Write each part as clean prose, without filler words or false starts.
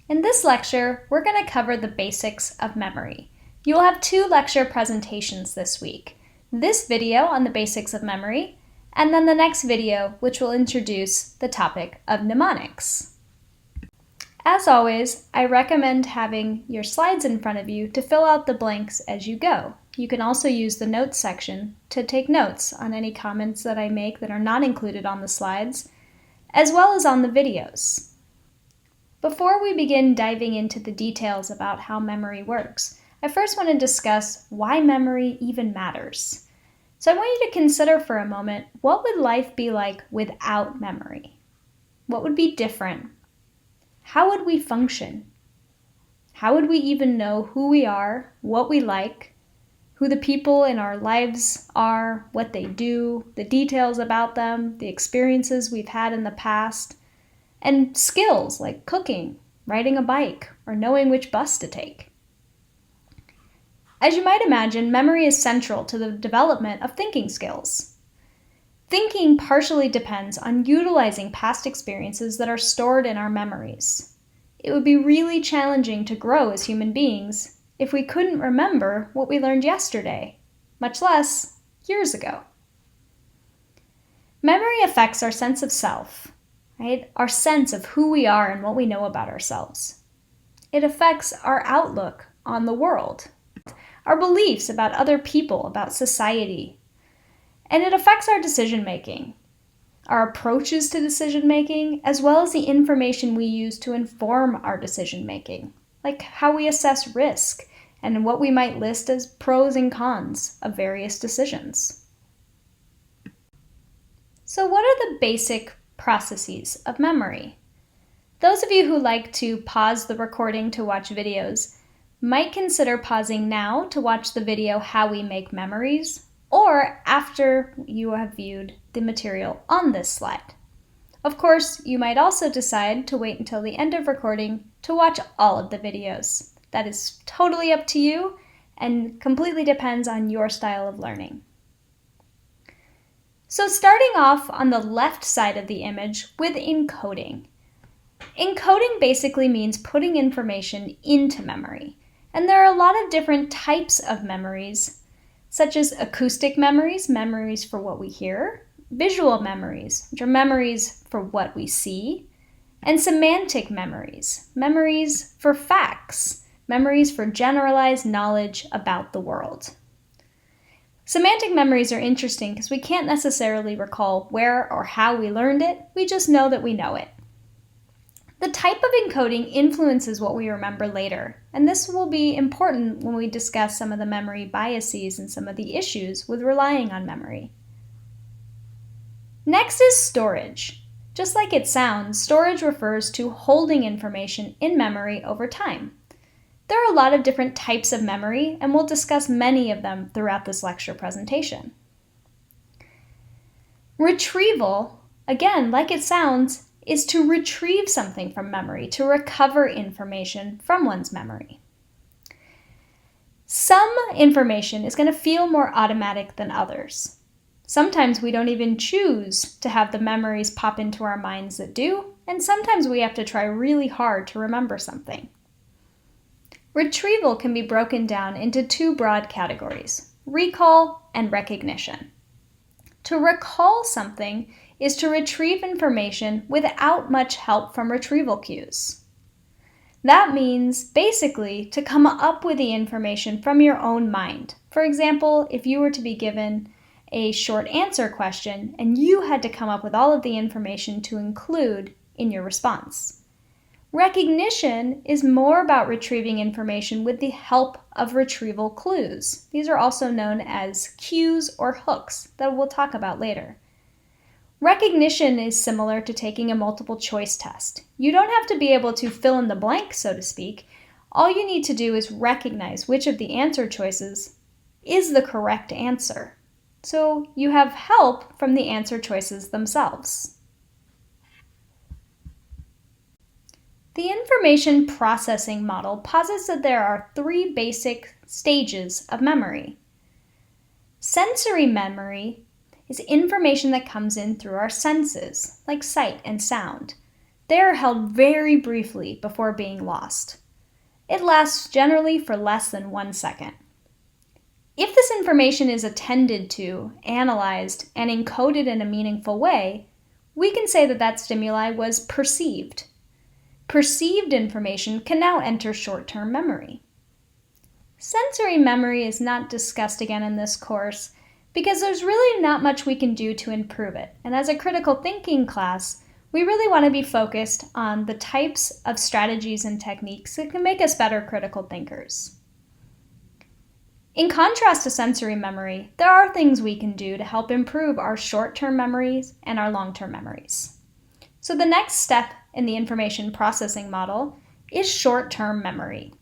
In this lecture, we're going to cover the basics of memory. You will have 2 lecture presentations this week. This video on the basics of memory, and then the next video which will introduce the topic of mnemonics. As always, I recommend having your slides in front of you to fill out the blanks as you go. You can also use the notes section to take notes on any comments that I make that are not included on the slides, as well as on the videos. Before we begin diving into the details about how memory works, I first want to discuss why memory even matters. So I want you to consider for a moment, what would life be like without memory? What would be different? How would we function? How would we even know who we are, what we like, who the people in our lives are, what they do, the details about them, the experiences we've had in the past, and skills like cooking, riding a bike, or knowing which bus to take? As you might imagine, memory is central to the development of thinking skills. Thinking partially depends on utilizing past experiences that are stored in our memories. It would be really challenging to grow as human beings if we couldn't remember what we learned yesterday, much less years ago. Memory affects our sense of self, right? Our sense of who we are and what we know about ourselves. It affects our outlook on the world, our beliefs about other people, about society, and it affects our decision-making, our approaches to decision-making, as well as the information we use to inform our decision-making, like how we assess risk and what we might list as pros and cons of various decisions. So what are the basic processes of memory? Those of you who like to pause the recording to watch videos might consider pausing now to watch the video How We Make Memories, or after you have viewed the material on this slide. Of course, you might also decide to wait until the end of recording to watch all of the videos. That is totally up to you and completely depends on your style of learning. So starting off on the left side of the image with encoding. Encoding basically means putting information into memory. And there are a lot of different types of memories, such as acoustic memories, memories for what we hear, visual memories, which are memories for what we see, and semantic memories, memories for facts, memories for generalized knowledge about the world. Semantic memories are interesting because we can't necessarily recall where or how we learned it, we just know that we know it. The type of encoding influences what we remember later, and this will be important when we discuss some of the memory biases and some of the issues with relying on memory. Next is storage. Just like it sounds, storage refers to holding information in memory over time. There are a lot of different types of memory, and we'll discuss many of them throughout this lecture presentation. Retrieval, again, like it sounds, is to retrieve something from memory, to recover information from one's memory. Some information is going to feel more automatic than others. Sometimes we don't even choose to have the memories pop into our minds that do, and sometimes we have to try really hard to remember something. Retrieval can be broken down into 2 broad categories: recall and recognition. To recall something is to retrieve information without much help from retrieval cues. That means basically to come up with the information from your own mind. For example, if you were to be given a short answer question and you had to come up with all of the information to include in your response. Recognition is more about retrieving information with the help of retrieval clues. These are also known as cues or hooks that we'll talk about later. Recognition is similar to taking a multiple choice test. You don't have to be able to fill in the blank, so to speak. All you need to do is recognize which of the answer choices is the correct answer. So you have help from the answer choices themselves. The information processing model posits that there are 3 basic stages of memory. Sensory memory is information that comes in through our senses, like sight and sound. They are held very briefly before being lost. It lasts generally for less than 1 second. If this information is attended to, analyzed, and encoded in a meaningful way, we can say that that stimuli was perceived. Perceived information can now enter short-term memory. Sensory memory is not discussed again in this course because there's really not much we can do to improve it. And as a critical thinking class, we really want to be focused on the types of strategies and techniques that can make us better critical thinkers. In contrast to sensory memory, there are things we can do to help improve our short-term memories and our long-term memories. So the next step in the information processing model is short-term memory.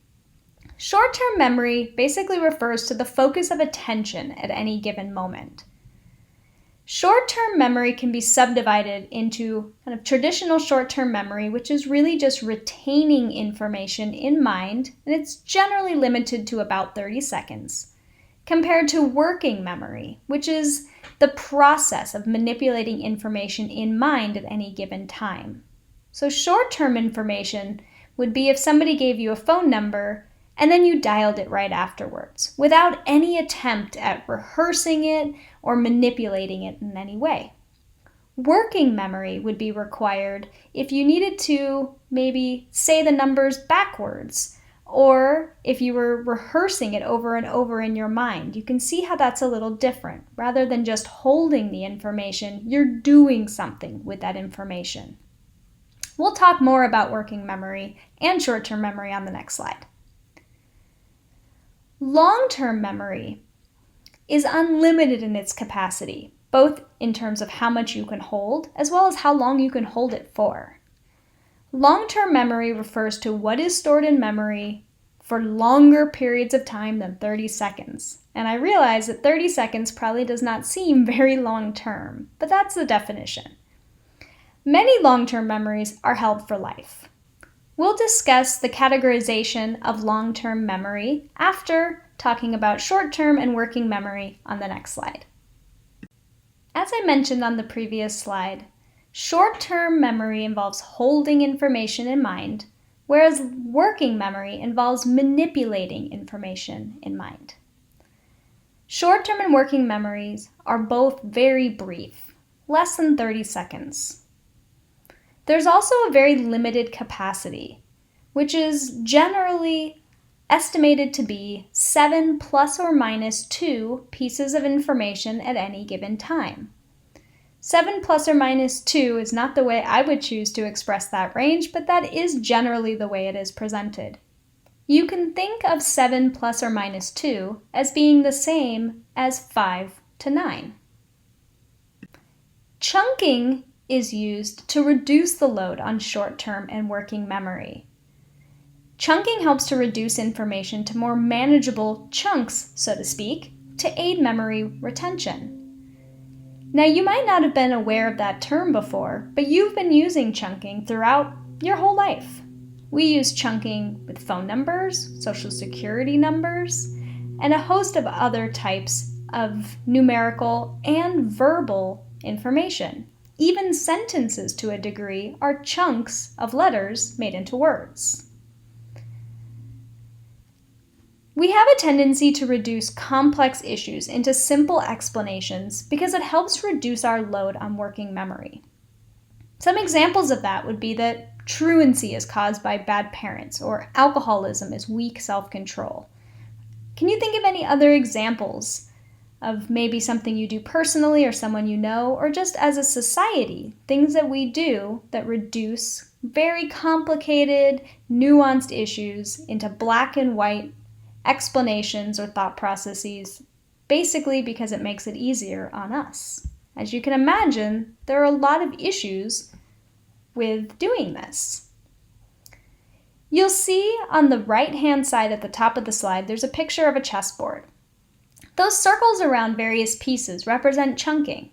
Short-term memory basically refers to the focus of attention at any given moment. Short-term memory can be subdivided into kind of traditional short-term memory, which is really just retaining information in mind, and it's generally limited to about 30 seconds, compared to working memory, which is the process of manipulating information in mind at any given time. So short-term information would be if somebody gave you a phone number and then you dialed it right afterwards, without any attempt at rehearsing it or manipulating it in any way. Working memory would be required if you needed to maybe say the numbers backwards, or if you were rehearsing it over and over in your mind. You can see how that's a little different. Rather than just holding the information, you're doing something with that information. We'll talk more about working memory and short-term memory on the next slide. Long-term memory is unlimited in its capacity, both in terms of how much you can hold, as well as how long you can hold it for. Long-term memory refers to what is stored in memory for longer periods of time than 30 seconds. And I realize that 30 seconds probably does not seem very long-term, but that's the definition. Many long-term memories are held for life. We'll discuss the categorization of long-term memory after talking about short-term and working memory on the next slide. As I mentioned on the previous slide, short-term memory involves holding information in mind, whereas working memory involves manipulating information in mind. Short-term and working memories are both very brief, less than 30 seconds. There's also a very limited capacity, which is generally estimated to be 7 plus or minus 2 pieces of information at any given time. 7 plus or minus 2 is not the way I would choose to express that range, but that is generally the way it is presented. You can think of 7 plus or minus 2 as being the same as 5 to 9. Chunking is used to reduce the load on short-term and working memory. Chunking helps to reduce information to more manageable chunks, so to speak, to aid memory retention. Now, you might not have been aware of that term before, but you've been using chunking throughout your whole life. We use chunking with phone numbers, social security numbers, and a host of other types of numerical and verbal information. Even sentences, to a degree, are chunks of letters made into words. We have a tendency to reduce complex issues into simple explanations because it helps reduce our load on working memory. Some examples of that would be that truancy is caused by bad parents, or alcoholism is weak self-control. Can you think of any other examples of maybe something you do personally or someone you know, or just as a society, things that we do that reduce very complicated, nuanced issues into black and white explanations or thought processes, basically because it makes it easier on us? As you can imagine, there are a lot of issues with doing this. You'll see on the right-hand side at the top of the slide, there's a picture of a chessboard. Those circles around various pieces represent chunking.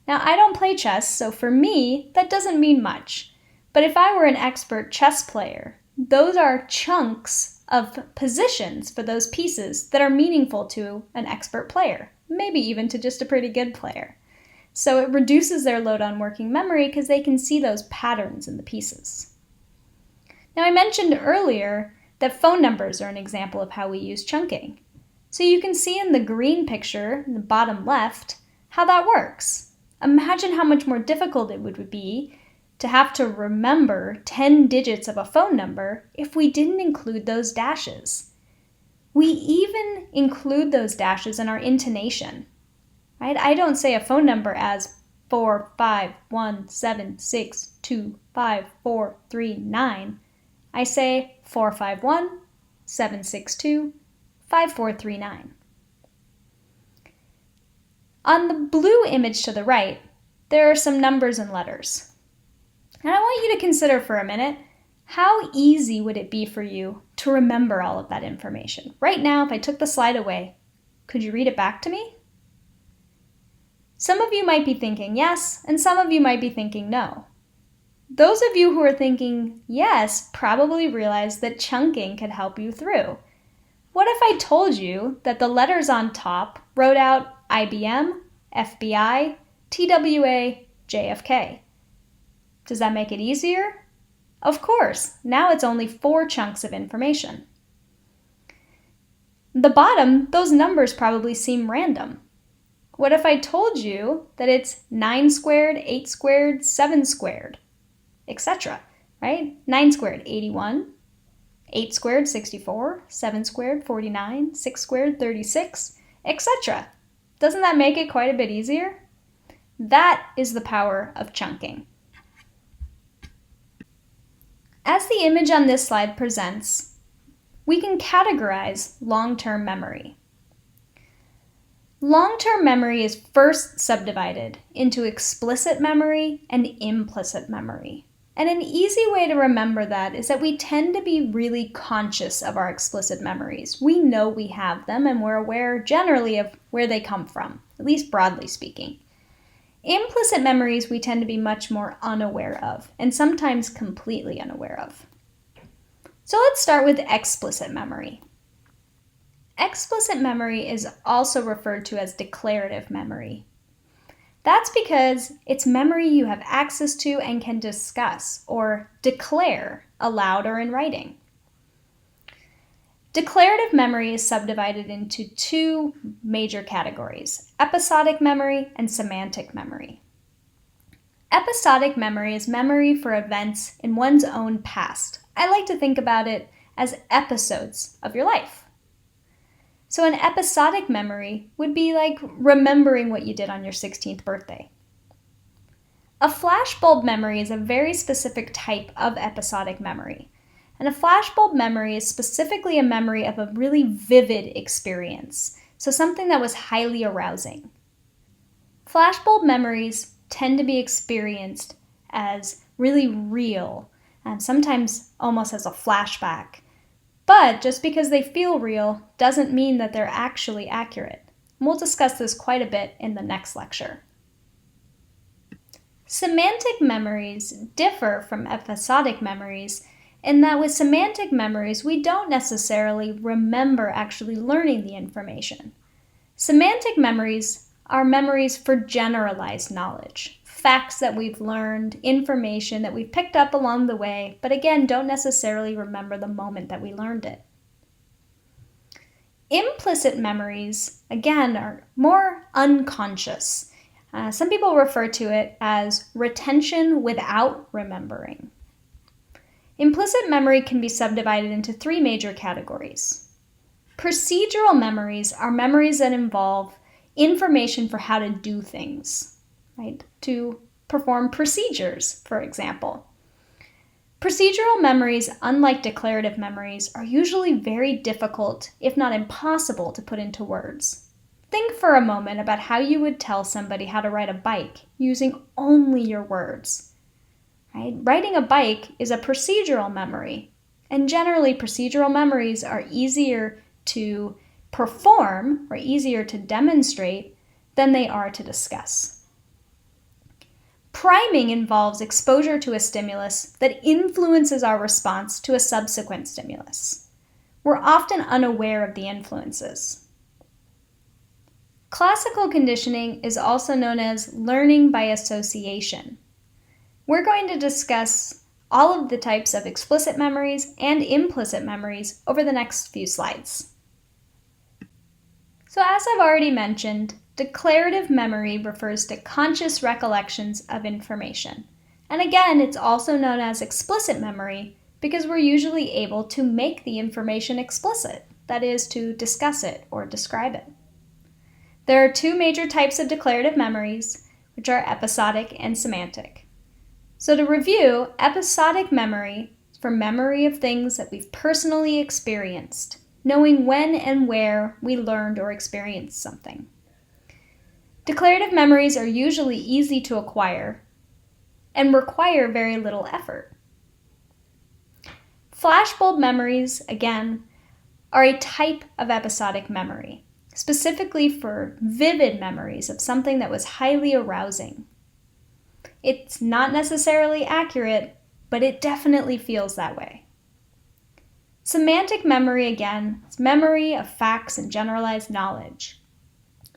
Now, I don't play chess, so for me, that doesn't mean much. But if I were an expert chess player, those are chunks of positions for those pieces that are meaningful to an expert player, maybe even to just a pretty good player. So it reduces their load on working memory because they can see those patterns in the pieces. Now I mentioned earlier that phone numbers are an example of how we use chunking. So you can see in the green picture in the bottom left how that works. Imagine how much more difficult it would be to have to remember 10 digits of a phone number if we didn't include those dashes. We even include those dashes in our intonation. Right? I don't say a phone number as 45176254439. I say 451-762-5439. On the blue image to the right, there are some numbers and letters. And I want you to consider for a minute, how easy would it be for you to remember all of that information? Right now, if I took the slide away, could you read it back to me? Some of you might be thinking yes, and some of you might be thinking no. Those of you who are thinking yes probably realize that chunking could help you through. What if I told you that the letters on top wrote out IBM, FBI, TWA, JFK? Does that make it easier? Of course, now it's only 4 chunks of information. The bottom, those numbers probably seem random. What if I told you that it's 9 squared, 8 squared, 7 squared, etc., right? 9 squared, 81, 8 squared, 64, 7 squared, 49, 6 squared, 36, etc. Doesn't that make it quite a bit easier? That is the power of chunking. As the image on this slide presents, we can categorize long-term memory. Long-term memory is first subdivided into explicit memory and implicit memory. And an easy way to remember that is that we tend to be really conscious of our explicit memories. We know we have them and we're aware generally of where they come from, at least broadly speaking. Implicit memories we tend to be much more unaware of, and sometimes completely unaware of. So let's start with explicit memory. Explicit memory is also referred to as declarative memory. That's because it's memory you have access to and can discuss or declare aloud or in writing. Declarative memory is subdivided into 2 major categories: episodic memory and semantic memory. Episodic memory is memory for events in one's own past. I like to think about it as episodes of your life. So an episodic memory would be like remembering what you did on your 16th birthday. A flashbulb memory is a very specific type of episodic memory. And a flashbulb memory is specifically a memory of a really vivid experience, so something that was highly arousing. Flashbulb memories tend to be experienced as really real, and sometimes almost as a flashback. But just because they feel real doesn't mean that they're actually accurate. And we'll discuss this quite a bit in the next lecture. Semantic memories differ from episodic memories in that with semantic memories, we don't necessarily remember actually learning the information. Semantic memories are memories for generalized knowledge, facts that we've learned, information that we've picked up along the way, but again, don't necessarily remember the moment that we learned it. Implicit memories, again, are more unconscious. Some people refer to it as retention without remembering. Implicit memory can be subdivided into 3 major categories. Procedural memories are memories that involve information for how to do things, right? To perform procedures, for example. Procedural memories, unlike declarative memories, are usually very difficult, if not impossible, to put into words. Think for a moment about how you would tell somebody how to ride a bike using only your words. Right? Riding a bike is a procedural memory, and generally procedural memories are easier to perform or easier to demonstrate than they are to discuss. Priming involves exposure to a stimulus that influences our response to a subsequent stimulus. We're often unaware of the influences. Classical conditioning is also known as learning by association. We're going to discuss all of the types of explicit memories and implicit memories over the next few slides. So as I've already mentioned, declarative memory refers to conscious recollections of information. And again, it's also known as explicit memory because we're usually able to make the information explicit, that is, to discuss it or describe it. There are two major types of declarative memories, which are episodic and semantic. So to review, episodic memory is for memory of things that we've personally experienced, knowing when and where we learned or experienced something. Declarative memories are usually easy to acquire and require very little effort. Flashbulb memories, again, are a type of episodic memory, specifically for vivid memories of something that was highly arousing. It's not necessarily accurate, but it definitely feels that way. Semantic memory, again, is memory of facts and generalized knowledge.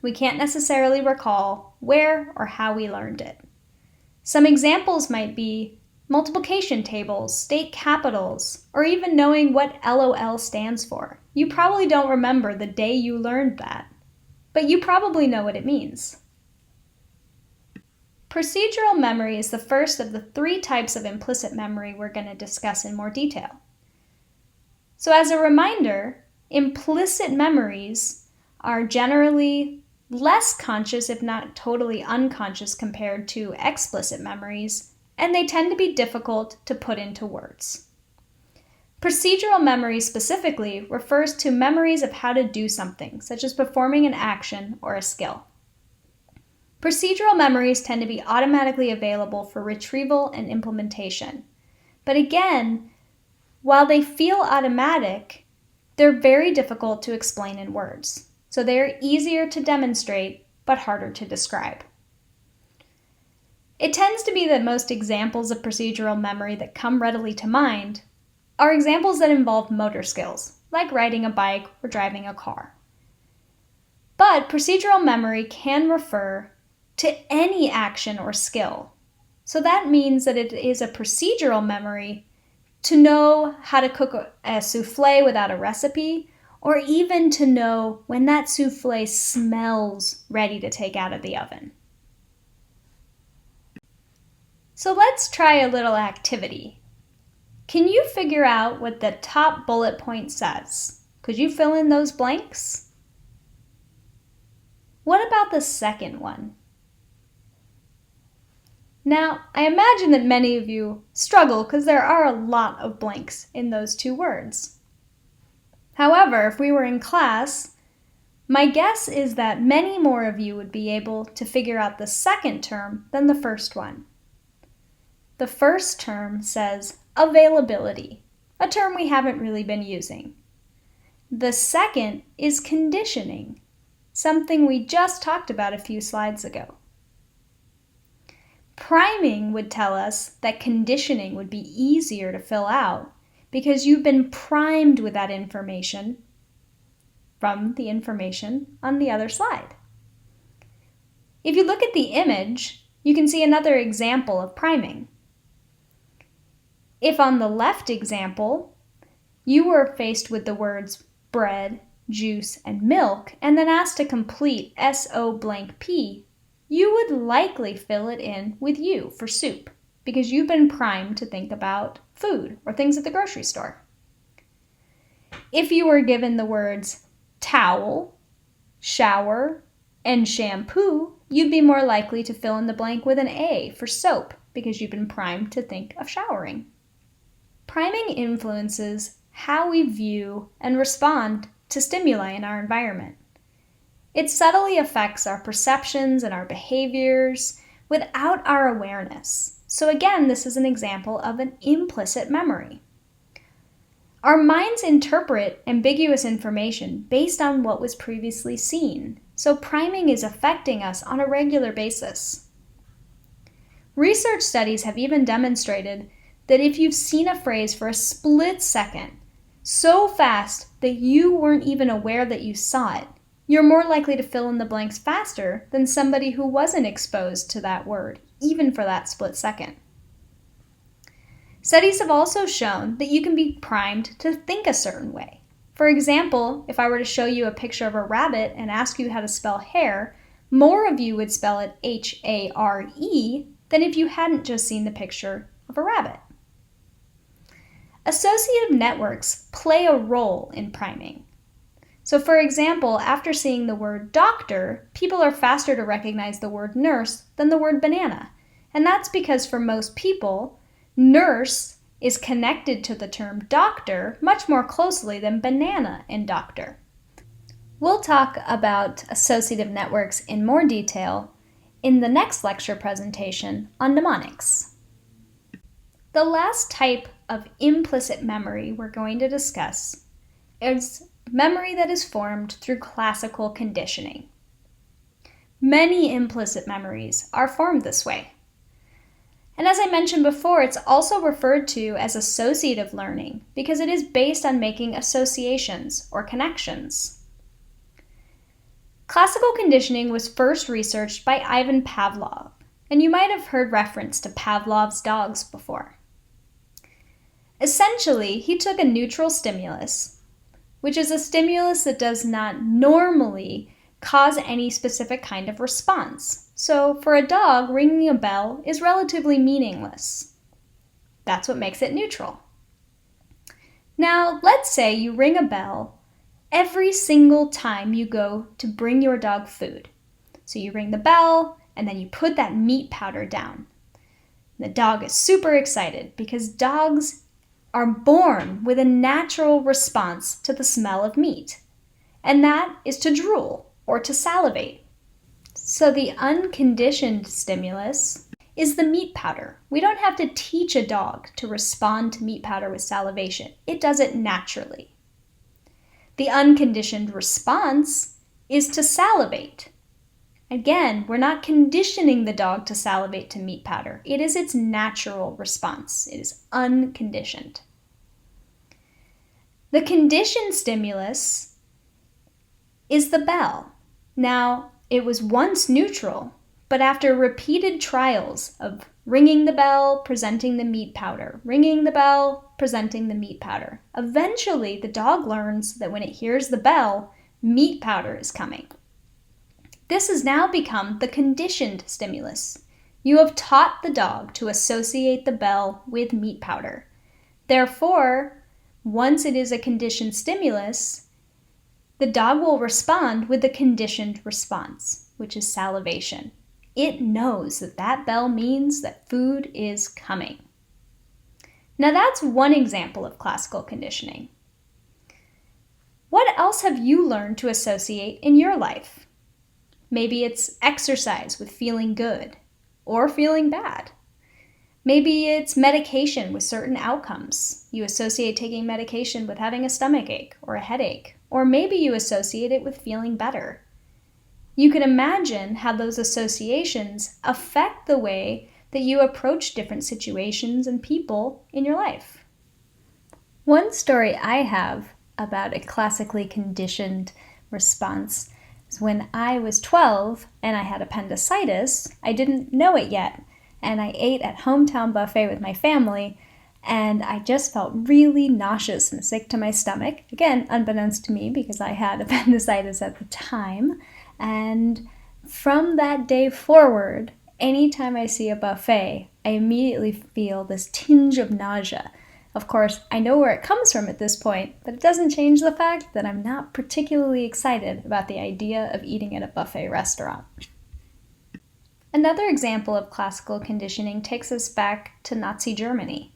We can't necessarily recall where or how we learned it. Some examples might be multiplication tables, state capitals, or even knowing what LOL stands for. You probably don't remember the day you learned that, but you probably know what it means. Procedural memory is the first of the three types of implicit memory we're going to discuss in more detail. So as a reminder, implicit memories are generally less conscious, if not totally unconscious, compared to explicit memories, and they tend to be difficult to put into words. Procedural memory specifically refers to memories of how to do something, such as performing an action or a skill. Procedural memories tend to be automatically available for retrieval and implementation. But again, while they feel automatic, they're very difficult to explain in words. So they are easier to demonstrate, but harder to describe. It tends to be that most examples of procedural memory that come readily to mind are examples that involve motor skills, like riding a bike or driving a car. But procedural memory can refer to any action or skill. So that means that it is a procedural memory to know how to cook a souffle without a recipe, or even to know when that souffle smells ready to take out of the oven. So let's try a little activity. Can you figure out what the top bullet point says? Could you fill in those blanks? What about the second one? Now, I imagine that many of you struggle because there are a lot of blanks in those two words. However, if we were in class, my guess is that many more of you would be able to figure out the second term than the first one. The first term says availability, a term we haven't really been using. The second is conditioning, something we just talked about a few slides ago. Priming would tell us that conditioning would be easier to fill out because you've been primed with that information from the information on the other slide. If you look at the image, you can see another example of priming. If on the left example, you were faced with the words bread, juice, and milk, and then asked to complete SO blank P, you would likely fill it in with U for soup, because you've been primed to think about food or things at the grocery store. If you were given the words towel, shower, and shampoo, you'd be more likely to fill in the blank with an A for soap, because you've been primed to think of showering. Priming influences how we view and respond to stimuli in our environment. It subtly affects our perceptions and our behaviors without our awareness. So again, this is an example of an implicit memory. Our minds interpret ambiguous information based on what was previously seen. So priming is affecting us on a regular basis. Research studies have even demonstrated that if you've seen a phrase for a split second, so fast that you weren't even aware that you saw it, you're more likely to fill in the blanks faster than somebody who wasn't exposed to that word, even for that split second. Studies have also shown that you can be primed to think a certain way. For example, if I were to show you a picture of a rabbit and ask you how to spell hare, more of you would spell it H-A-R-E than if you hadn't just seen the picture of a rabbit. Associative networks play a role in priming. So for example, after seeing the word doctor, people are faster to recognize the word nurse than the word banana. And that's because for most people, nurse is connected to the term doctor much more closely than banana and doctor. We'll talk about associative networks in more detail in the next lecture presentation on mnemonics. The last type of implicit memory we're going to discuss is memory that is formed through classical conditioning. Many implicit memories are formed this way. And as I mentioned before, it's also referred to as associative learning because it is based on making associations or connections. Classical conditioning was first researched by Ivan Pavlov, and you might have heard reference to Pavlov's dogs before. Essentially, he took a neutral stimulus, which is a stimulus that does not normally cause any specific kind of response. So for a dog, ringing a bell is relatively meaningless. That's what makes it neutral. Now, let's say you ring a bell every single time you go to bring your dog food. So you ring the bell, and then you put that meat powder down. The dog is super excited because dogs are born with a natural response to the smell of meat, and that is to drool or to salivate. So the unconditioned stimulus is the meat powder. We don't have to teach a dog to respond to meat powder with salivation. It does it naturally. The unconditioned response is to salivate. Again, we're not conditioning the dog to salivate to meat powder. It is its natural response. It is unconditioned. The conditioned stimulus is the bell. Now, it was once neutral, but after repeated trials of ringing the bell, presenting the meat powder, ringing the bell, presenting the meat powder, eventually the dog learns that when it hears the bell, meat powder is coming. This has now become the conditioned stimulus. You have taught the dog to associate the bell with meat powder. Therefore, once it is a conditioned stimulus, the dog will respond with the conditioned response, which is salivation. It knows that that bell means that food is coming. Now that's one example of classical conditioning. What else have you learned to associate in your life? Maybe it's exercise with feeling good or feeling bad. Maybe it's medication with certain outcomes. You associate taking medication with having a stomach ache or a headache, or maybe you associate it with feeling better. You can imagine how those associations affect the way that you approach different situations and people in your life. One story I have about a classically conditioned response is when I was 12 and I had appendicitis. I didn't know it yet, and I ate at hometown buffet with my family, and I just felt really nauseous and sick to my stomach. Again, unbeknownst to me because I had appendicitis at the time. And from that day forward, anytime I see a buffet, I immediately feel this tinge of nausea. Of course, I know where it comes from at this point, but it doesn't change the fact that I'm not particularly excited about the idea of eating at a buffet restaurant. Another example of classical conditioning takes us back to Nazi Germany.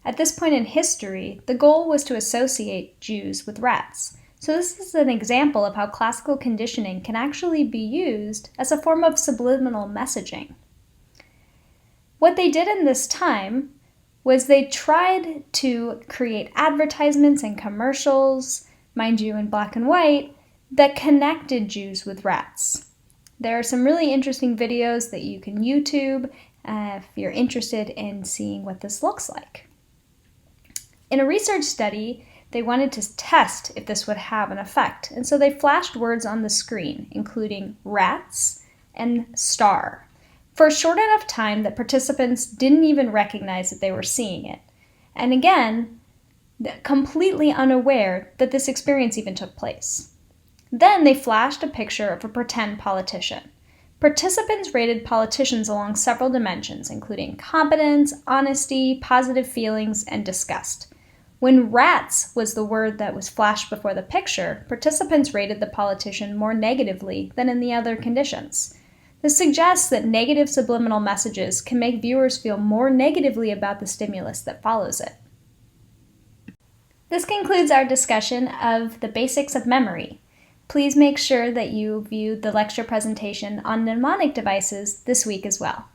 At this point in history, the goal was to associate Jews with rats. So this is an example of how classical conditioning can actually be used as a form of subliminal messaging. What they did in this time was they tried to create advertisements and commercials, mind you in black and white, that connected Jews with rats. There are some really interesting videos that you can YouTube if you're interested in seeing what this looks like. In a research study, They wanted to test if this would have an effect, and so they flashed words on the screen, including rats and star, for a short enough time that participants didn't even recognize that they were seeing it. And again, completely unaware that this experience even took place. Then they flashed a picture of a pretend politician. Participants rated politicians along several dimensions, including competence, honesty, positive feelings, and disgust. When rats was the word that was flashed before the picture, participants rated the politician more negatively than in the other conditions. This suggests that negative subliminal messages can make viewers feel more negatively about the stimulus that follows it. This concludes our discussion of the basics of memory. Please make sure that you view the lecture presentation on mnemonic devices this week as well.